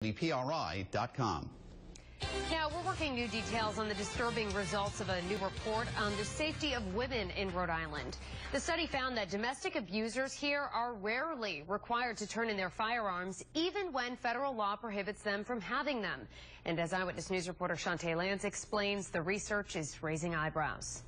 WPRI12.com. Now, we're working new details on the disturbing results of a new report on the safety of women in Rhode Island. The study found that domestic abusers here are rarely required to turn in their firearms, even when federal law prohibits them from having them. And as Eyewitness News reporter Shantae Lance explains, the research is raising eyebrows.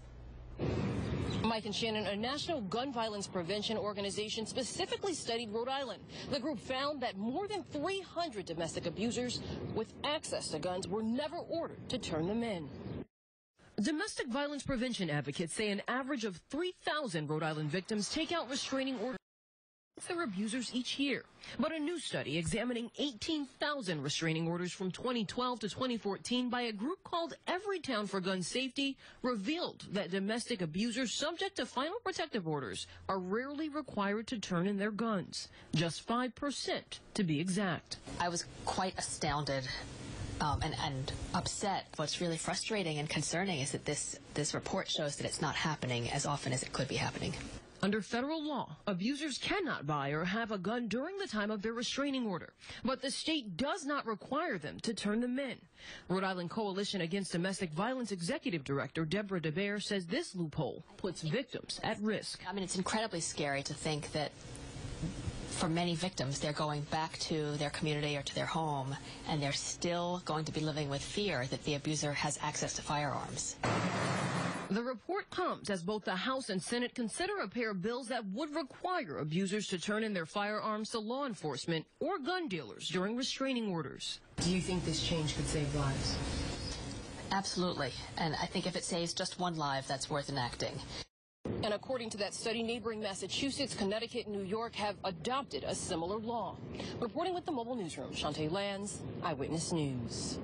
Mike and Shannon, a national gun violence prevention organization, specifically studied Rhode Island. The group found that more than 300 domestic abusers with access to guns were never ordered to turn them in. Domestic violence prevention advocates say an average of 3,000 Rhode Island victims take out restraining orders their abusers each year. But a new study examining 18,000 restraining orders from 2012 to 2014 by a group called Everytown for Gun Safety revealed that domestic abusers subject to final protective orders are rarely required to turn in their guns, just 5% to be exact. I was quite astounded and upset. What's really frustrating and concerning is that this report shows that it's not happening as often as it could be happening. Under federal law, abusers cannot buy or have a gun during the time of their restraining order, but the state does not require them to turn them in. Rhode Island Coalition Against Domestic Violence Executive Director Deborah DeBear says this loophole puts victims at risk. I mean, it's incredibly scary to think that for many victims, they're going back to their community or to their home, and they're still going to be living with fear that the abuser has access to firearms. The report comes as both the House and Senate consider a pair of bills that would require abusers to turn in their firearms to law enforcement or gun dealers during restraining orders. Do you think this change could save lives? Absolutely. And I think if it saves just one life, that's worth enacting. And according to that study, neighboring Massachusetts, Connecticut, and New York have adopted a similar law. Reporting with the Mobile Newsroom, Shantae Lance, Eyewitness News.